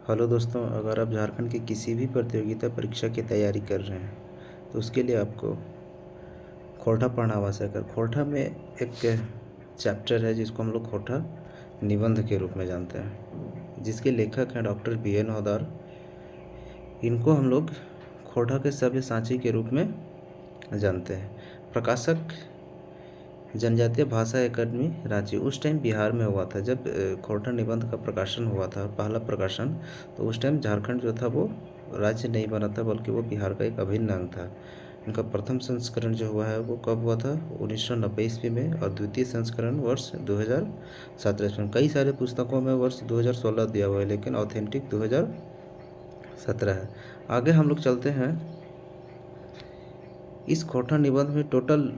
Hello दोस्तों, अगर आप झारखंड की किसी भी प्रतियोगिता परीक्षा की तैयारी कर रहे हैं तो उसके लिए आपको खोरठा पढ़ना आवश्यक है। खोरठा में एक चैप्टर है जिसको हम लोग खोरठा निबंध के रूप में जानते हैं, जिसके लेखक हैं डॉक्टर बी.एन. हौदार। इनको हम लोग खोरठा के सव्यसाची के रूप में जानते हैं। प्रकाशक जनजातीय भाषा एकेडमी रांची। उस टाइम बिहार में हुआ था जब खोरठा निबंध का प्रकाशन हुआ था, पहला प्रकाशन। तो उस टाइम झारखंड जो था वो राज्य नहीं बना था, बल्कि वो बिहार का एक अभिन्न अंग था। इनका प्रथम संस्करण जो हुआ है वो कब हुआ था? 1990 ईस्वी में। और द्वितीय संस्करण वर्ष 2017 ईस्वी में। कई सारे पुस्तकों में वर्ष 2016 दिया हुआ है, लेकिन ऑथेंटिक 2017 है। आगे हम लोग चलते हैं। इस खोरठा निबंध में टोटल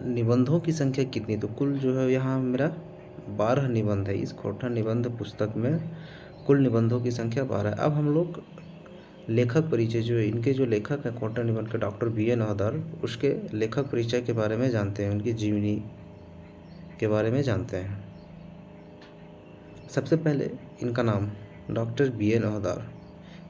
निबंधों की संख्या कितनी? तो कुल जो है यहाँ मेरा 12 निबंध है। इस खोरठा निबंध पुस्तक में कुल निबंधों की संख्या 12 है। अब हम लोग लेखक परिचय, जो इनके जो लेखक हैं खोरठा निबंध के, डॉक्टर बी.एन. हौदार, उसके लेखक परिचय के बारे में जानते हैं, उनकी जीवनी के बारे में जानते हैं। सबसे पहले इनका नाम डॉक्टर बी.एन. हौदार,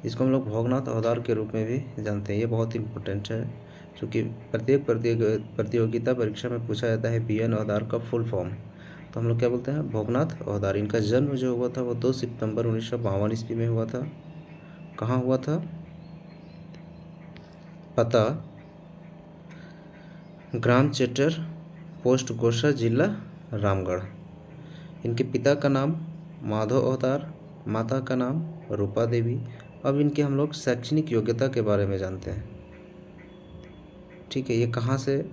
इसको हम लोग भोगनाथ हौदार के रूप में भी जानते हैं। ये बहुत इम्पोर्टेंट है, क्योंकि प्रत्येक प्रतियोगिता परीक्षा में पूछा जाता है बी.एन. हौदार का फुल फॉर्म। तो हम लोग क्या बोलते हैं? भोगनाथ हौदार। इनका जन्म जो हुआ था वो 2 सितंबर 1952 ईस्वी में हुआ था। कहाँ हुआ था? पता ग्राम चेटर, पोस्ट गोसा, जिला रामगढ़। इनके पिता का नाम माधव हौदार, माता का नाम रूपा देवी। अब इनके हम लोग शैक्षणिक योग्यता के बारे में जानते हैं। ठीक है, ये कहाँ से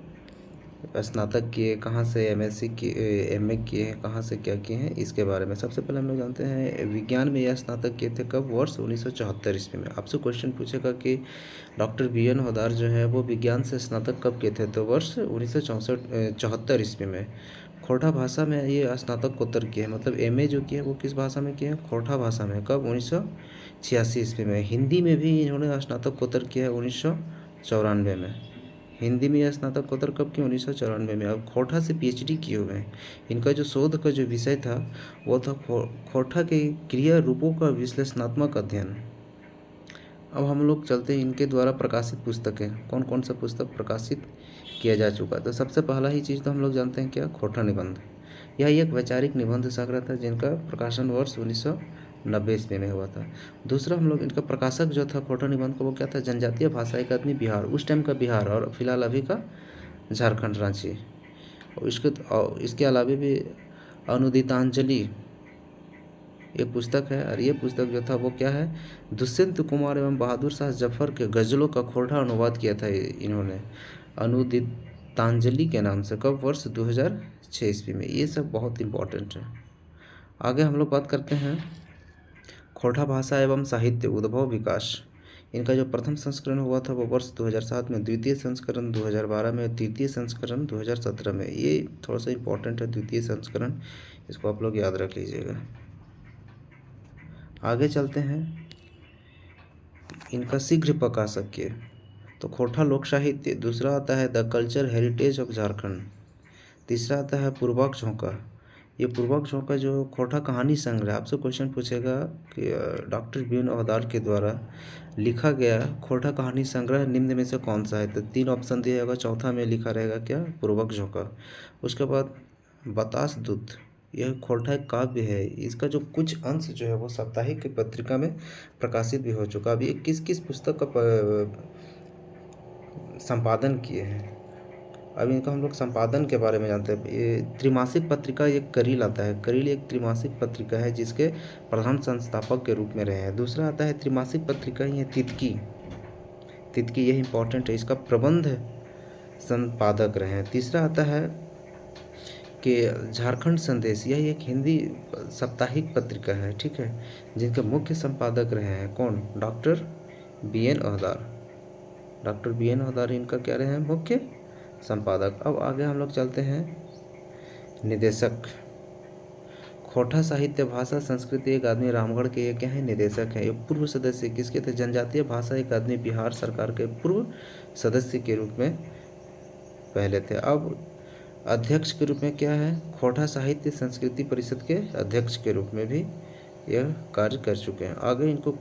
स्नातक किए, कहाँ से एमएससी किए, एमए किए हैं, कहाँ से क्या किए हैं, इसके बारे में सबसे पहले हम लोग जानते हैं। विज्ञान में यह स्नातक किए थे कब? वर्ष 1974 ईस्वी में। आपसे क्वेश्चन पूछेगा कि डॉक्टर बी.एन. हौदार जो है वो विज्ञान से स्नातक कब किए थे? तो वर्ष 1974 ईस्वी में। खोरठा भाषा में ये स्नातकोत्तर किए हैं, मतलब एमए जो किए हैं वो किस भाषा में किए हैं? खोरठा भाषा में। कब? 1986 ईस्वी में। हिंदी में भी इन्होंने स्नातकोत्तर किया है 1994 में। हिंदी में यह स्नातकोत्तर कब किया? 1994 में। अब खोरठा से पीएचडी किए हुए हैं। इनका जो शोध का जो विषय था वो था खोरठा के क्रिया रूपों का विश्लेषणात्मक अध्ययन। अब हम लोग चलते हैं इनके द्वारा प्रकाशित पुस्तकें। कौन कौन सा पुस्तक प्रकाशित किया जा चुका? तो सबसे पहला ही चीज़ तो हम लोग जानते हैं क्या? खोरठा निबंध। यह एक वैचारिक निबंध संग्रह था जिनका प्रकाशन वर्ष 1990 ईस्वी में हुआ था। दूसरा हम लोग इनका प्रकाशक जो था खोरठा निबंध का वो क्या था? जनजातीय भाषा अकादमी बिहार, उस टाइम का बिहार, और फिलहाल अभी का झारखंड रांची। और इसके अलावा भी अनुदितांजलि एक पुस्तक है, और ये पुस्तक जो था वो क्या है? दुष्यंत कुमार एवं बहादुर शाह जफर के गज़लों का खोरठा अनुवाद किया था इन्होंने, अनुदितांजलि के नाम से। कब? वर्ष 2006 ईस्वी में। ये सब बहुत इम्पोर्टेंट है। आगे हम लोग बात करते हैं खोरठा भाषा एवं साहित्य उद्भव विकास। इनका जो प्रथम संस्करण हुआ था वो वर्ष 2007 में, द्वितीय संस्करण 2012 में, तृतीय संस्करण 2017 में। ये थोड़ा सा इम्पोर्टेंट है द्वितीय संस्करण, इसको आप लोग याद रख लीजिएगा। आगे चलते हैं इनका शीघ्र प्रकाशक के। तो खोरठा लोक साहित्य। दूसरा आता है the culture heritage of Jharkhand. तीसरा आता है पूर्वक झोंका। ये पूर्वक झोंका जो खोरठा कहानी संग्रह। आपसे क्वेश्चन पूछेगा कि डॉक्टर बी.एन. हौदार के द्वारा लिखा गया खोरठा कहानी संग्रह निम्न में से कौन सा है? तो 3 ऑप्शन दिया होगा, चौथा में लिखा रहेगा क्या? पूर्वक झोंका। उसके बाद बतास दूत, यह खोरठा एक काव्य है। इसका जो कुछ अंश जो है वो साप्ताहिक पत्रिका में प्रकाशित भी हो चुका। अभी किस किस पुस्तक का संपादन किए हैं, अब इनका हम लोग संपादन के बारे में जानते हैं। ये त्रिमासिक पत्रिका एक करील आता है। करील एक त्रिमासिक पत्रिका है जिसके प्रधान संस्थापक के रूप में रहे हैं। दूसरा आता है त्रिमासिक पत्रिका ही है तितकी। तितकी यह इंपॉर्टेंट है, इसका प्रबंध संपादक रहे हैं। तीसरा आता है कि झारखंड संदेश, यह एक हिंदी साप्ताहिक पत्रिका है, ठीक है, जिनके मुख्य संपादक रहे हैं कौन? Doctor B N. Haudar. Doctor B N. Haudar इनका क्या रहे हैं? मुख्य संपादक। अब आगे हम लोग चलते हैं निदेशक। खोरठा साहित्य भाषा संस्कृति अकादमी रामगढ़ के ये क्या है? निदेशक हैं। ये पूर्व सदस्य किसके थे? जनजातीय भाषा अकादमी बिहार सरकार के पूर्व सदस्य के रूप में पहले थे। अब अध्यक्ष के रूप में क्या है? खोरठा साहित्य संस्कृति परिषद के अध्यक्ष के रूप में भी यह कार्य कर चुके हैं। आगे इनको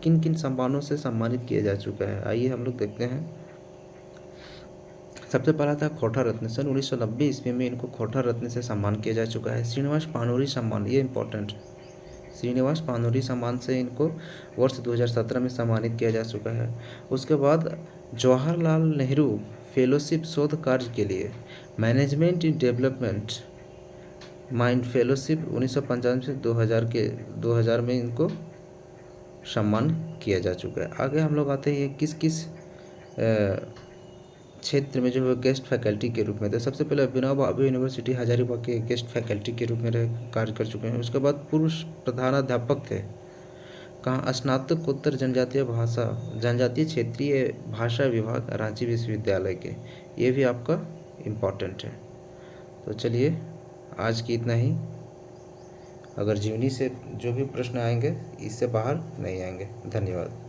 किन किन सम्मानों से सम्मानित किया जा चुका है, आइए हम लोग देखते हैं। सबसे पहला था खोटा रत्न। सन 1990 ईस्वी में इनको खोटा रत्न से सम्मान किया जा चुका है। श्रीनिवास पानूरी सम्मान, ये इंपॉर्टेंट है। श्रीनिवास पानूरी सम्मान से इनको वर्ष 2017 में सम्मानित किया जा चुका है। उसके बाद जवाहरलाल नेहरू फेलोशिप शोध कार्य के लिए management in development mind fellowship 1995 से 2000 में इनको सम्मान किया जा चुका है। आगे हम लोग आते हैं किस किस क्षेत्र में जो है गेस्ट फैकल्टी के रूप में थे। सबसे पहले विनोबा भावे यूनिवर्सिटी हजारीबाग के गेस्ट फैकल्टी के रूप में कार्य कर चुके हैं। उसके बाद पूर्व प्रधानाध्यापक थे कहाँ, स्नातकोत्तर जनजातीय क्षेत्रीय भाषा विभाग रांची विश्वविद्यालय के, ये भी आपका इम्पॉर्टेंट है। तो चलिए आज की इतना ही। अगर जीवनी से जो भी प्रश्न आएंगे इससे बाहर नहीं आएंगे। धन्यवाद।